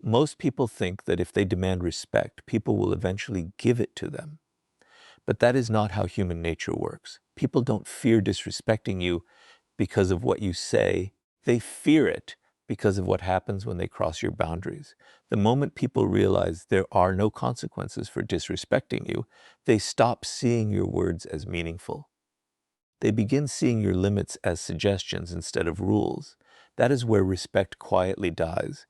Most people think that if they demand respect, people will eventually give it to them. But that is not how human nature works. People don't fear disrespecting you because of what you say. They fear it because of what happens when they cross your boundaries. The moment people realize there are no consequences for disrespecting you, they stop seeing your words as meaningful. They begin seeing your limits as suggestions instead of rules. That is where respect quietly dies,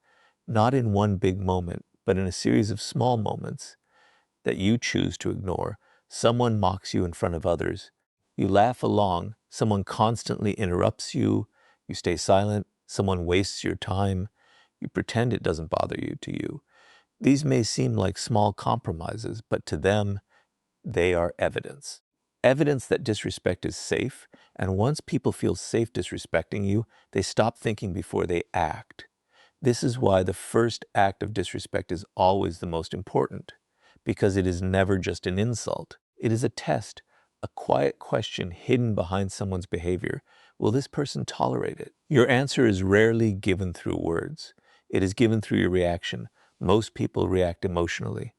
not in one big moment, but in a series of small moments that you choose to ignore. Someone mocks you in front of others. You laugh along. Someone constantly interrupts you. You stay silent. Someone wastes your time. You pretend it doesn't bother you. These may seem like small compromises, but to them, they are evidence. Evidence that disrespect is safe, and once people feel safe disrespecting you, they stop thinking before they act. This is why the first act of disrespect is always the most important, because it is never just an insult. It is a test, a quiet question hidden behind someone's behavior. Will this person tolerate it? Your answer is rarely given through words. It is given through your reaction. Most people react emotionally.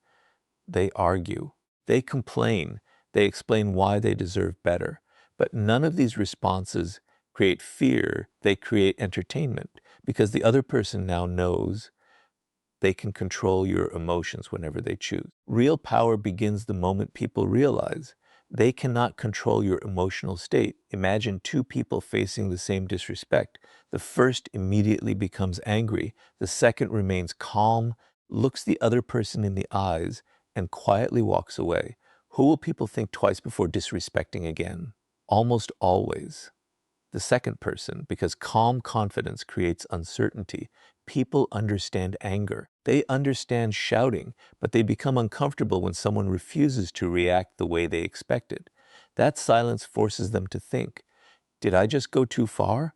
They argue. They complain. They explain why they deserve better. But none of these responses create fear. They create entertainment, because the other person now knows they can control your emotions whenever they choose. Real power begins the moment people realize they cannot control your emotional state. Imagine two people facing the same disrespect. The first immediately becomes angry. The second remains calm, looks the other person in the eyes, and quietly walks away. Who will people think twice before disrespecting again? Almost always the second person, because calm confidence creates uncertainty. People understand anger. They understand shouting, but they become uncomfortable when someone refuses to react the way they expected. That silence forces them to think, did I just go too far?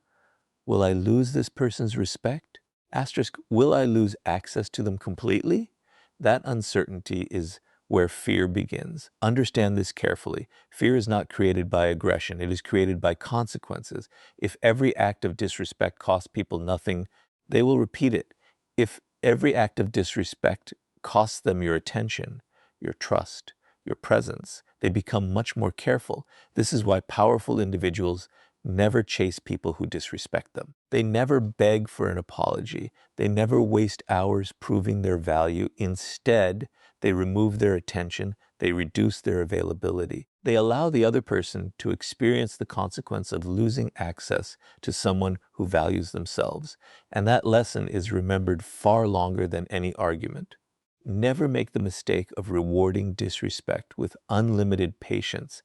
Will I lose this person's respect? Asterisk, will I lose access to them completely? That uncertainty is where fear begins. Understand this carefully. Fear is not created by aggression. It is created by consequences. If every act of disrespect costs people nothing, they will repeat it. If every act of disrespect costs them your attention, your trust, your presence, they become much more careful. This is why powerful individuals never chase people who disrespect them. They never beg for an apology. They never waste hours proving their value. Instead, they remove their attention. They reduce their availability. They allow the other person to experience the consequence of losing access to someone who values themselves. And that lesson is remembered far longer than any argument. Never make the mistake of rewarding disrespect with unlimited patience.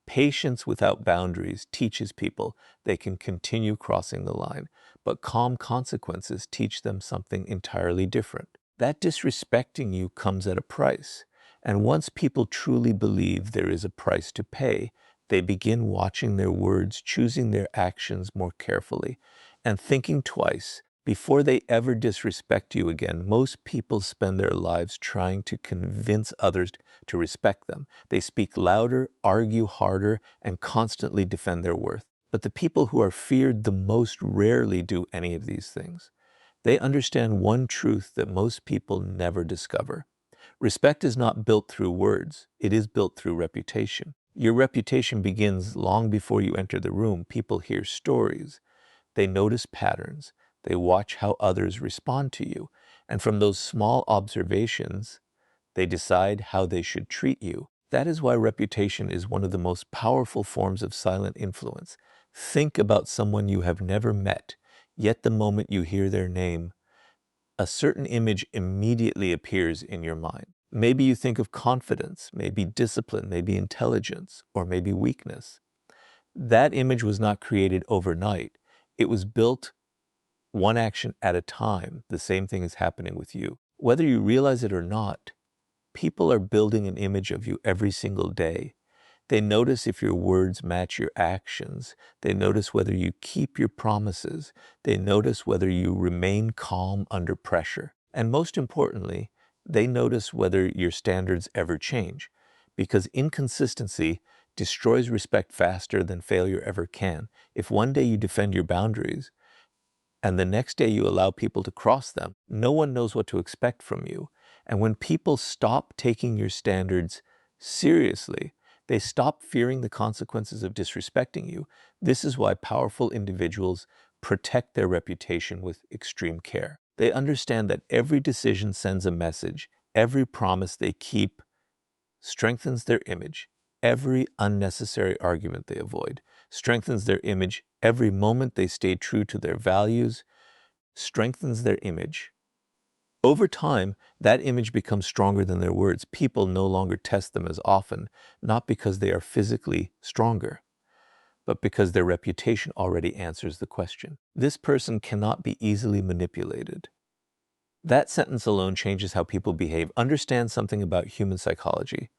Patience without boundaries teaches people they can continue crossing the line, but calm consequences teach them something entirely different. That disrespecting you comes at a price, and once people truly believe there is a price to pay, they begin watching their words, choosing their actions more carefully, and thinking twice before they ever disrespect you again. Most people spend their lives trying to convince others to respect them. They speak louder, argue harder, and constantly defend their worth. But the people who are feared the most rarely do any of these things. They understand one truth that most people never discover. Respect is not built through words. It is built through reputation. Your reputation begins long before you enter the room. People hear stories. They notice patterns. They watch how others respond to you. And from those small observations, they decide how they should treat you. That is why reputation is one of the most powerful forms of silent influence. Think about someone you have never met, yet the moment you hear their name, a certain image immediately appears in your mind. Maybe you think of confidence, maybe discipline, maybe intelligence, or maybe weakness. That image was not created overnight. It was built one action at a time. The same thing is happening with you. Whether you realize it or not, people are building an image of you every single day. They notice if your words match your actions. They notice whether you keep your promises. They notice whether you remain calm under pressure. And most importantly, they notice whether your standards ever change, because inconsistency destroys respect faster than failure ever can. If one day you defend your boundaries and the next day you allow people to cross them, no one knows what to expect from you. And when people stop taking your standards seriously, they stop fearing the consequences of disrespecting you. This is why powerful individuals protect their reputation with extreme care. They understand that every decision sends a message. Every promise they keep strengthens their image. Every unnecessary argument they avoid strengthens their image. Every moment they stay true to their values strengthens their image. Over time, that image becomes stronger than their words. People no longer test them as often, not because they are physically stronger, but because their reputation already answers the question. This person cannot be easily manipulated. That sentence alone changes how people behave. Understand something about human psychology.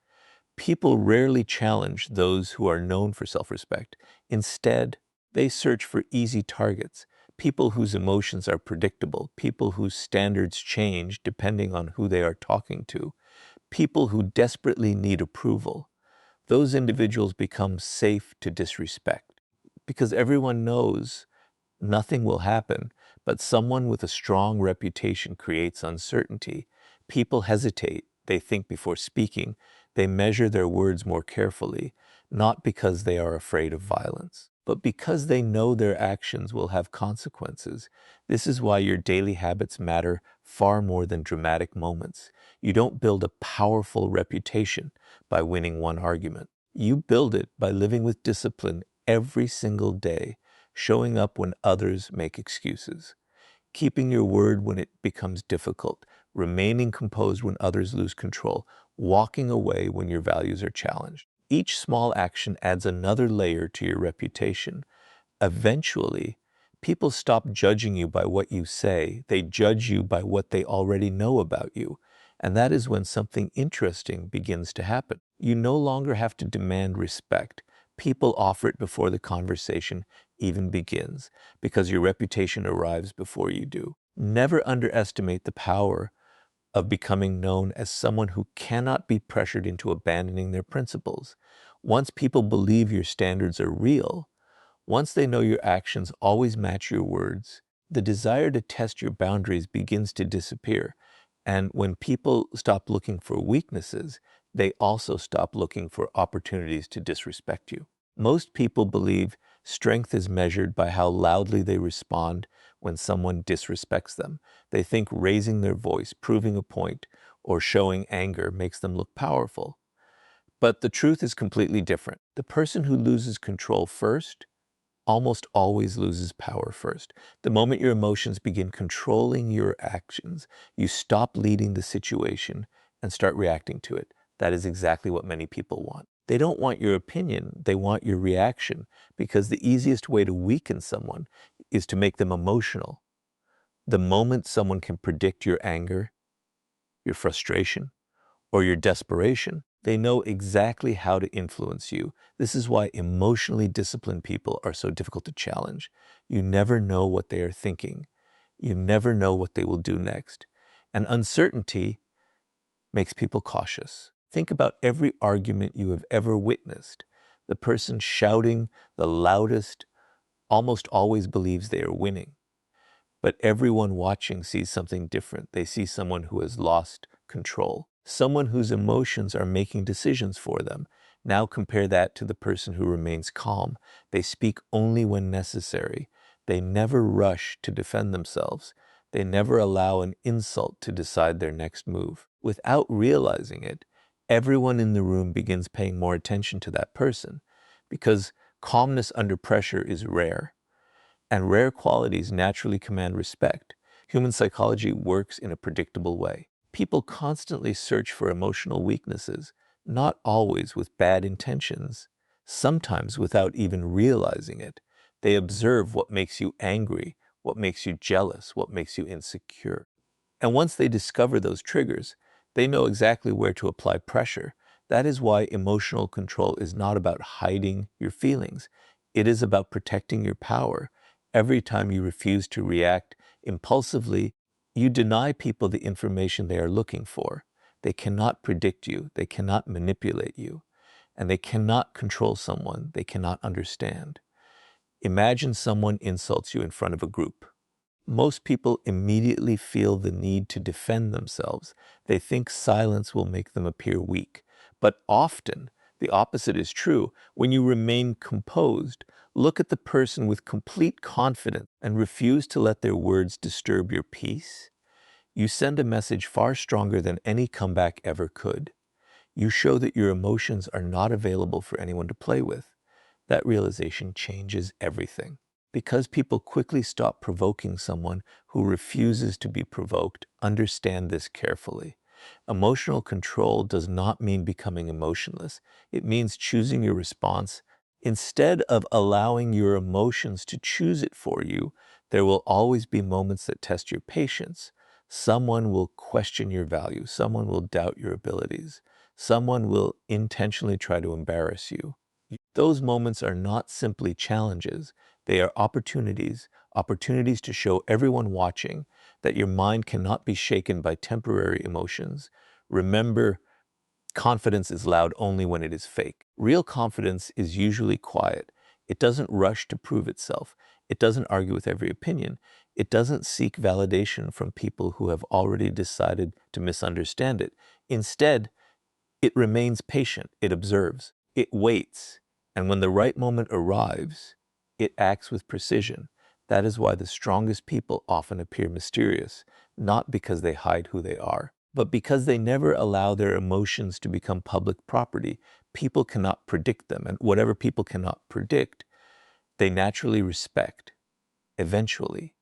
People rarely challenge those who are known for self-respect. Instead, they search for easy targets, people whose emotions are predictable, people whose standards change depending on who they are talking to, people who desperately need approval. Those individuals become safe to disrespect because everyone knows nothing will happen, but someone with a strong reputation creates uncertainty. People hesitate, they think before speaking, they measure their words more carefully, not because they are afraid of violence, but because they know their actions will have consequences. This is why your daily habits matter far more than dramatic moments. You don't build a powerful reputation by winning one argument. You build it by living with discipline every single day, showing up when others make excuses, keeping your word when it becomes difficult, remaining composed when others lose control, walking away when your values are challenged. Each small action adds another layer to your reputation. Eventually, people stop judging you by what you say. They judge you by what they already know about you. And that is when something interesting begins to happen. You no longer have to demand respect. People offer it before the conversation even begins, because your reputation arrives before you do. Never underestimate the power of becoming known as someone who cannot be pressured into abandoning their principles. Once people believe your standards are real, once they know your actions always match your words, the desire to test your boundaries begins to disappear. And when people stop looking for weaknesses, they also stop looking for opportunities to disrespect you. Most people believe strength is measured by how loudly they respond when someone disrespects them. They think raising their voice, proving a point, or showing anger makes them look powerful. But the truth is completely different. The person who loses control first almost always loses power first. The moment your emotions begin controlling your actions, you stop leading the situation and start reacting to it. That is exactly what many people want. They don't want your opinion, they want your reaction, because the easiest way to weaken someone is to make them emotional. The moment someone can predict your anger, your frustration, or your desperation, they know exactly how to influence you. This is why emotionally disciplined people are so difficult to challenge. You never know what they are thinking. You never know what they will do next. And uncertainty makes people cautious. Think about every argument you have ever witnessed. The person shouting the loudest almost always believes they are winning. But everyone watching sees something different. They see someone who has lost control, someone whose emotions are making decisions for them. Now compare that to the person who remains calm. They speak only when necessary. They never rush to defend themselves. They never allow an insult to decide their next move. Without realizing it, everyone in the room begins paying more attention to that person, because calmness under pressure is rare. And rare qualities naturally command respect. Human psychology works in a predictable way. People constantly search for emotional weaknesses, not always with bad intentions, sometimes without even realizing it. They observe what makes you angry, what makes you jealous, what makes you insecure. And once they discover those triggers, they know exactly where to apply pressure. That is why emotional control is not about hiding your feelings. It is about protecting your power. Every time you refuse to react impulsively, you deny people the information they are looking for. They cannot predict you, they cannot manipulate you, and they cannot control someone they cannot understand. Imagine someone insults you in front of a group. Most people immediately feel the need to defend themselves. They think silence will make them appear weak. But often, the opposite is true. When you remain composed, look at the person with complete confidence and refuse to let their words disturb your peace, you send a message far stronger than any comeback ever could. You show that your emotions are not available for anyone to play with. That realization changes everything. Because people quickly stop provoking someone who refuses to be provoked, understand this carefully. Emotional control does not mean becoming emotionless. It means choosing your response. Instead of allowing your emotions to choose it for you, there will always be moments that test your patience. Someone will question your value. Someone will doubt your abilities. Someone will intentionally try to embarrass you. Those moments are not simply challenges. They are opportunities, opportunities to show everyone watching that your mind cannot be shaken by temporary emotions. Remember, confidence is loud only when it is fake. Real confidence is usually quiet. It doesn't rush to prove itself. It doesn't argue with every opinion. It doesn't seek validation from people who have already decided to misunderstand it. Instead, it remains patient, it observes, it waits, and when the right moment arrives, it acts with precision. That is why the strongest people often appear mysterious, not because they hide who they are, but because they never allow their emotions to become public property. People cannot predict them, and whatever people cannot predict, they naturally respect. Eventually,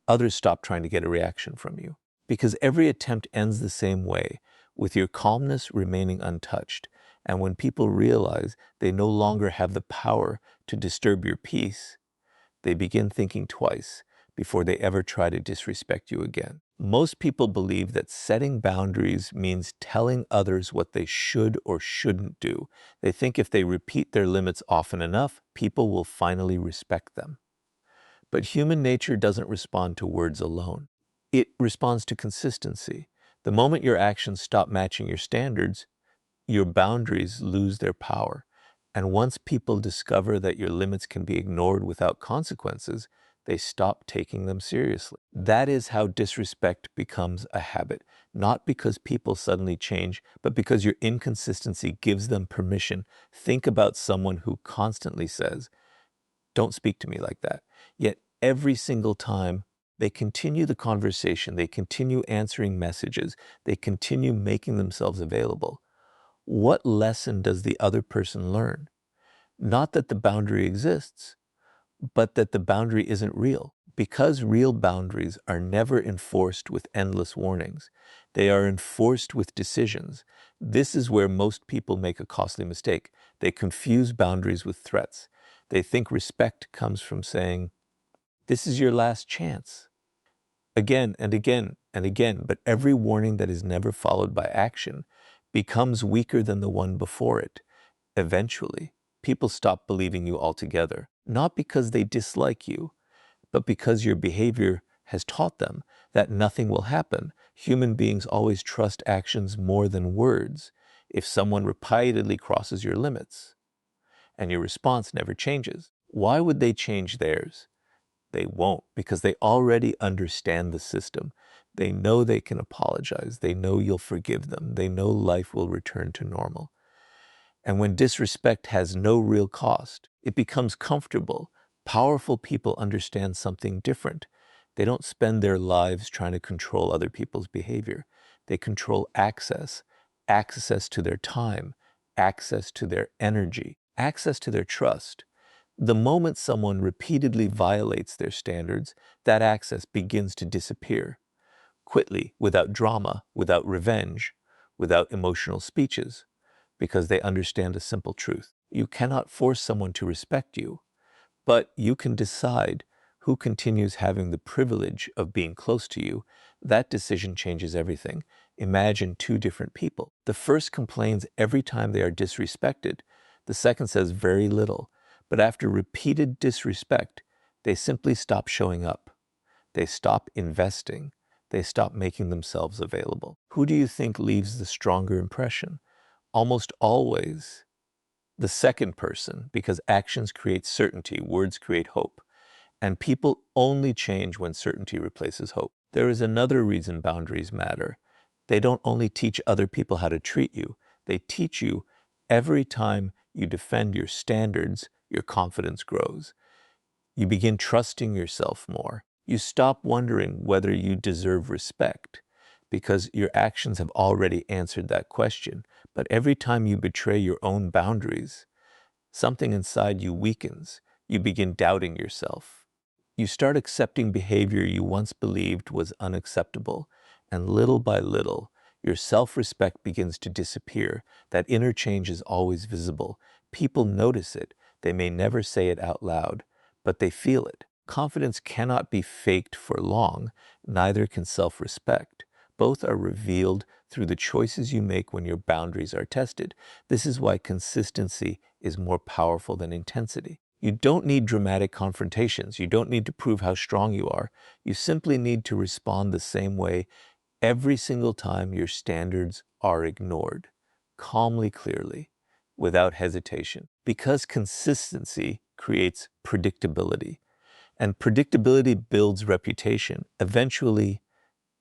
others stop trying to get a reaction from you. Because every attempt ends the same way, with your calmness remaining untouched. And when people realize they no longer have the power to disturb your peace, they begin thinking twice before they ever try to disrespect you again. Most people believe that setting boundaries means telling others what they should or shouldn't do. They think if they repeat their limits often enough, people will finally respect them. But human nature doesn't respond to words alone. It responds to consistency. The moment your actions stop matching your standards, your boundaries lose their power. And once people discover that your limits can be ignored without consequences, they stop taking them seriously. That is how disrespect becomes a habit, not because people suddenly change, but because your inconsistency gives them permission. Think about someone who constantly says, "Don't speak to me like that." Yet every single time they continue the conversation, they continue answering messages, they continue making themselves available. What lesson does the other person learn? Not that the boundary exists, but that the boundary isn't real. Because real boundaries are never enforced with endless warnings. They are enforced with decisions. This is where most people make a costly mistake. They confuse boundaries with threats. They think respect comes from saying, "This is your last chance." Again and again and again, but every warning that is never followed by action becomes weaker than the one before it. Eventually, people stop believing you altogether, not because they dislike you, but because your behavior has taught them that nothing will happen. Human beings always trust actions more than words. If someone repeatedly crosses your limits and your response never changes, why would they change theirs? They won't, because they already understand the system. They know they can apologize. They know you'll forgive them. They know life will return to normal. And when disrespect has no real cost, it becomes comfortable. Powerful people understand something different. They don't spend their lives trying to control other people's behavior. They control access, access to their time, access to their energy, access to their trust. The moment someone repeatedly violates their standards, that access begins to disappear, quickly, without drama, without revenge, without emotional speeches, because they understand a simple truth. You cannot force someone to respect you, but you can decide who continues having the privilege of being close to you. That decision changes everything. Imagine two different people. The first complains every time they are disrespected. The second says very little. But after repeated disrespect, they simply stop showing up. They stop investing. They stop making themselves available. Who do you think leaves the stronger impression? Almost always the second person, because actions create certainty, words create hope. And people only change when certainty replaces hope. There is another reason boundaries matter. They don't only teach other people how to treat you, they teach you every time you defend your standards, your confidence grows. You begin trusting yourself more. You stop wondering whether you deserve respect because your actions have already answered that question. But every time you betray your own boundaries, something inside you weakens. You begin doubting yourself. You start accepting behavior you once believed was unacceptable, and little by little, your self-respect begins to disappear. That inner change is always visible. People notice it. They may never say it out loud, but they feel it. Confidence cannot be faked for long, neither can self-respect. Both are revealed through the choices you make when your boundaries are tested. This is why consistency is more powerful than intensity. You don't need dramatic confrontations. You don't need to prove how strong you are. You simply need to respond the same way every single time your standards are ignored, calmly, clearly, without hesitation. Because consistency creates predictability, and predictability builds reputation. Eventually,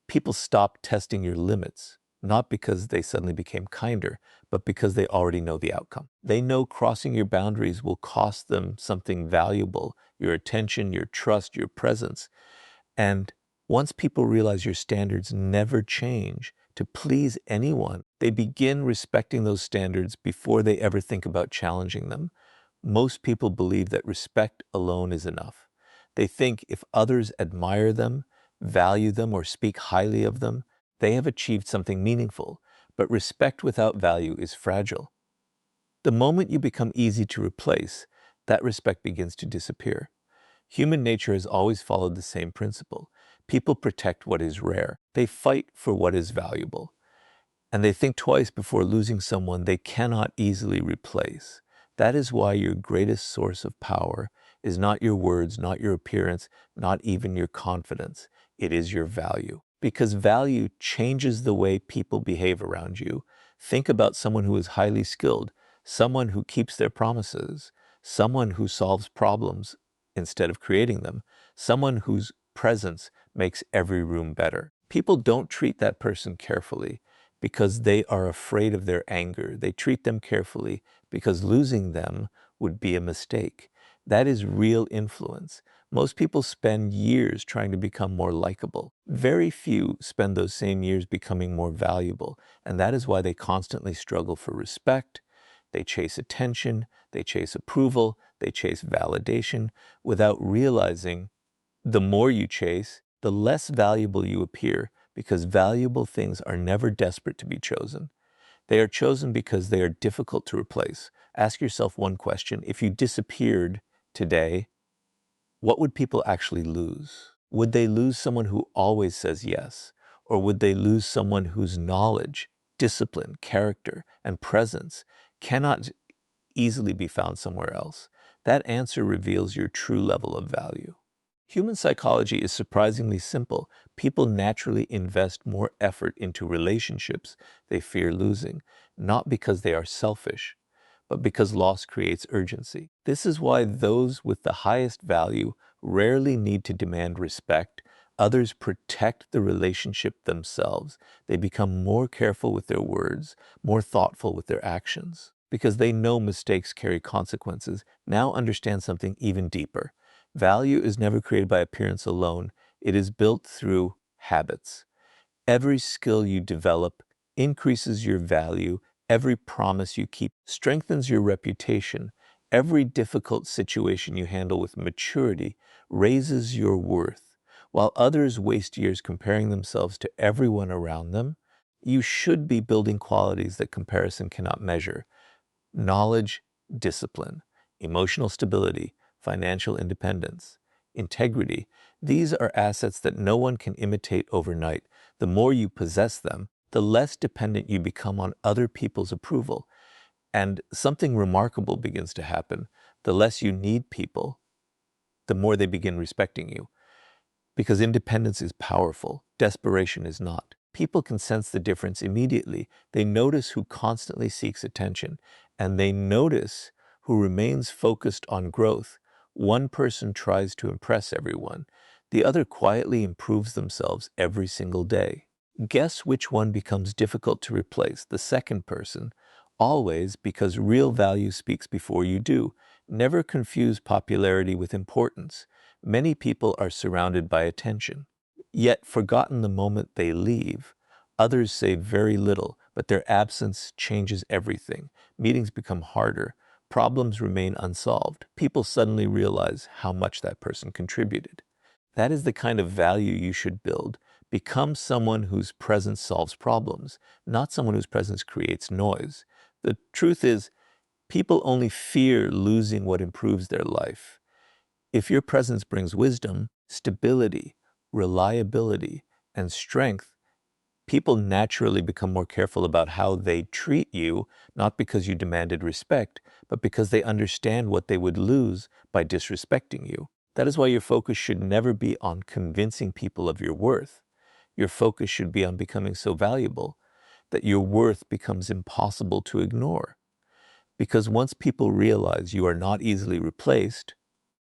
people stop testing your limits, not because they suddenly became kinder, but because they already know the outcome. They know crossing your boundaries will cost them something valuable, your attention, your trust, your presence. And once people realize your standards never change to please anyone, they begin respecting those standards before they ever think about challenging them. Most people believe that respect alone is enough. They think if others admire them, value them, or speak highly of them, they have achieved something meaningful. But respect without value is fragile. The moment you become easy to replace, that respect begins to disappear. Human nature has always followed the same principle. People protect what is rare. They fight for what is valuable. And they think twice before losing someone they cannot easily replace. That is why your greatest source of power is not your words, not your appearance, not even your confidence. It is your value. Because value changes the way people behave around you. Think about someone who is highly skilled, someone who keeps their promises, someone who solves problems instead of creating them, someone whose presence makes every room better. People don't treat that person carefully because they are afraid of their anger. They treat them carefully because losing them would be a mistake. That is real influence. Most people spend years trying to become more likable. Very few spend those same years becoming more valuable, and that is why they constantly struggle for respect. They chase attention, they chase approval, they chase validation without realizing the more you chase, the less valuable you appear, because valuable things are never desperate to be chosen. They are chosen because they are difficult to replace. Ask yourself one question. If you disappeared today, what would people actually lose? Would they lose someone who always says yes? Or would they lose someone whose knowledge, discipline, character, and presence cannot easily be found somewhere else? That answer reveals your true level of value. Human psychology is surprisingly simple. People naturally invest more effort into relationships they fear losing, not because they are selfish, but because loss creates urgency. This is why those with the highest value rarely need to demand respect. Others protect the relationship themselves. They become more careful with their words, more thoughtful with their actions. Because they know mistakes carry consequences, now understand something even deeper. Value is never created by appearance alone. It is built through habits. Every skill you develop increases your value. Every promise you keep strengthens your reputation. Every difficult situation you handle with maturity raises your worth. While others waste years comparing themselves to everyone around them, you should be building qualities that comparison cannot measure. Knowledge, discipline, emotional stability, financial independence, integrity. These are assets that no one can imitate overnight. The more you possess them, the less dependent you become on other people's approval. And something remarkable begins to happen. The less you need people, the more they begin respecting you. Because independence is powerful, desperation is not. People can sense the difference immediately. They notice who constantly seeks attention, and they notice who remains focused on growth. One person tries to impress everyone. The other quietly improves themselves every single day. Guess which one becomes difficult to replace? The second person. Always, because real value speaks before you do. Never confuse popularity with importance. Many people are surrounded by attention, yet forgotten the moment they leave. Others say very little, but their absence changes everything. Meetings become harder. Problems remain unsolved. People suddenly realize how much that person contributed. That is the kind of value you should build. Become someone whose presence solves problems, not someone whose presence creates noise. The truth is, people only fear losing what improves their life. If your presence brings wisdom, stability, reliability, and strength, people naturally become more careful about how they treat you, not because you demanded respect, but because they understand what they would lose by disrespecting you. That is why your focus should never be on convincing people of your worth. Your focus should be on becoming so valuable that your worth becomes impossible to ignore. Because once people realize you are not easily replaced,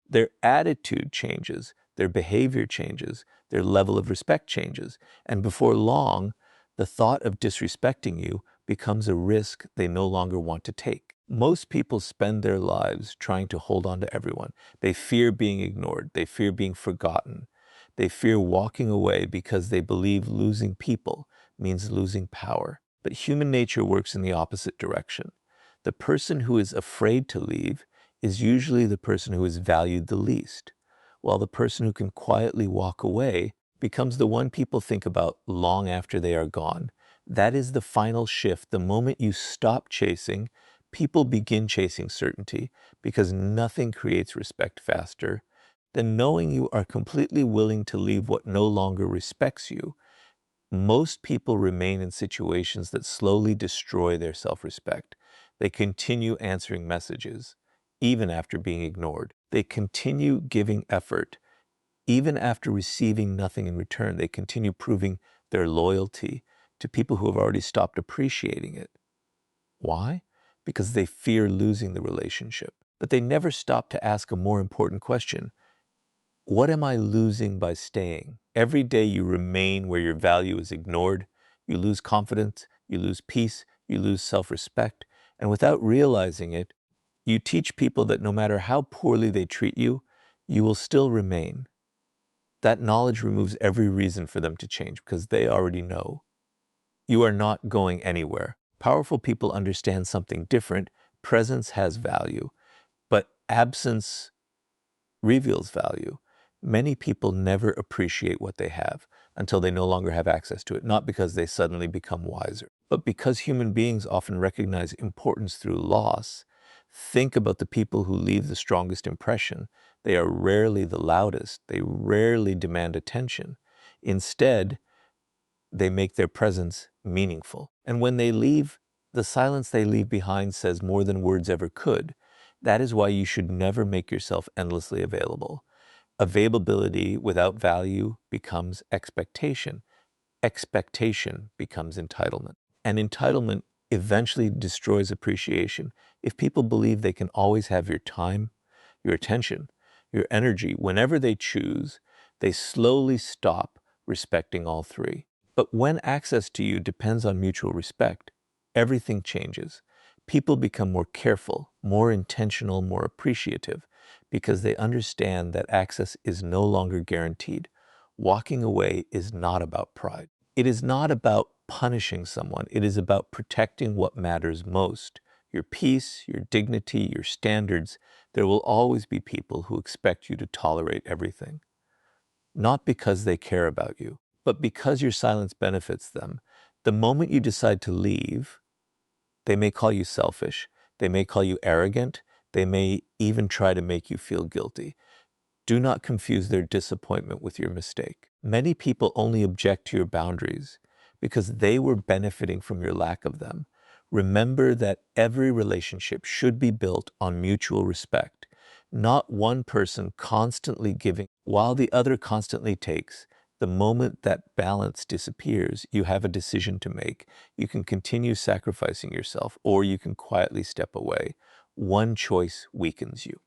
their attitude changes, their behavior changes, their level of respect changes, and before long, the thought of disrespecting you becomes a risk they no longer want to take. Most people spend their lives trying to hold on to everyone. They fear being ignored. They fear being forgotten. They fear walking away because they believe losing people means losing power. But human nature works in the opposite direction. The person who is afraid to leave is usually the person who is valued the least, while the person who can quietly walk away becomes the one people think about long after they are gone. That is the final shift. The moment you stop chasing, people begin chasing certainty, because nothing creates respect faster than knowing you are completely willing to leave what no longer respects you. Most people remain in situations that slowly destroy their self-respect. They continue answering messages, even after being ignored. They continue giving effort, even after receiving nothing in return. They continue proving their loyalty to people who have already stopped appreciating it. Why? Because they fear losing the relationship. But they never stop to ask a more important question. What am I losing by staying? Every day you remain where your value is ignored, you lose confidence, you lose peace, you lose self-respect, and without realizing it, you teach people that no matter how poorly they treat you, you will still remain. That knowledge removes every reason for them to change because they already know. You are not going anywhere. Powerful people understand something different. Presence has value, but absence reveals value. Many people never appreciate what they have until they no longer have access to it, not because they suddenly become wiser, but because human beings often recognize importance through loss. Think about the people who leave the strongest impression. They are rarely the loudest. They rarely demand attention. Instead, they make their presence meaningful. And when they leave, the silence they leave behind says more than words ever could. That is why you should never make yourself endlessly available. Availability without value becomes expectation. Expectation becomes entitlement. And entitlement eventually destroys appreciation. If people believe they can always have your time, your attention, your energy, whenever they choose, they slowly stop respecting all three. But when access to you depends on mutual respect, everything changes. People become more careful, more intentional, more appreciative, because they understand that access is no longer guaranteed. Walking away is not about pride. It is not about punishing someone. It is about protecting what matters most. Your peace, your dignity, your standards. There will always be people who expect you to tolerate everything. Not because they care about you, but because your silence benefits them. The moment you decide to leave, they may call you selfish. They may call you arrogant. They may even try to make you feel guilty. Do not confuse their disappointment with your mistake. Many people only object to your boundaries because they were benefiting from your lack of them. Remember that every relationship should be built on mutual respect, not one person constantly giving while the other constantly takes. The moment that balance disappears, you have a decision to make. You can continue sacrificing yourself, or you can quietly step away. One choice weakens you.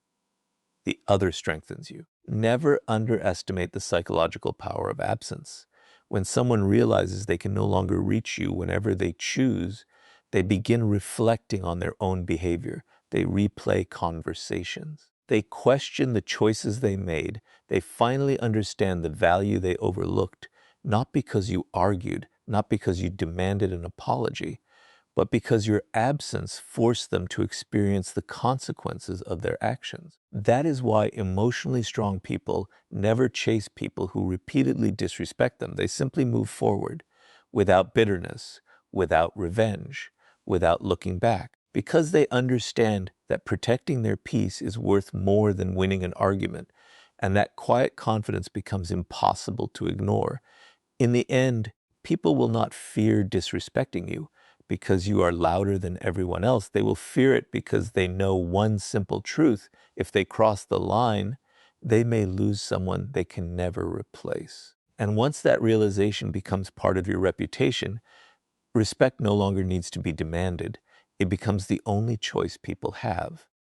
the other strengthens you. Never underestimate the psychological power of absence. When someone realizes they can no longer reach you whenever they choose, they begin reflecting on their own behavior. They replay conversations. They question the choices they made. They finally understand the value they overlooked, not because you argued, not because you demanded an apology, but because your absence forced them to experience the consequences of their actions. That is why emotionally strong people never chase people who repeatedly disrespect them. They simply move forward without bitterness, without revenge, without looking back, because they understand that protecting their peace is worth more than winning an argument, and that quiet confidence becomes impossible to ignore. In the end, people will not fear disrespecting you because you are louder than everyone else. They will fear it because they know one simple truth. If they cross the line, they may lose someone they can never replace. And once that realization becomes part of your reputation, respect no longer needs to be demanded. It becomes the only choice people have.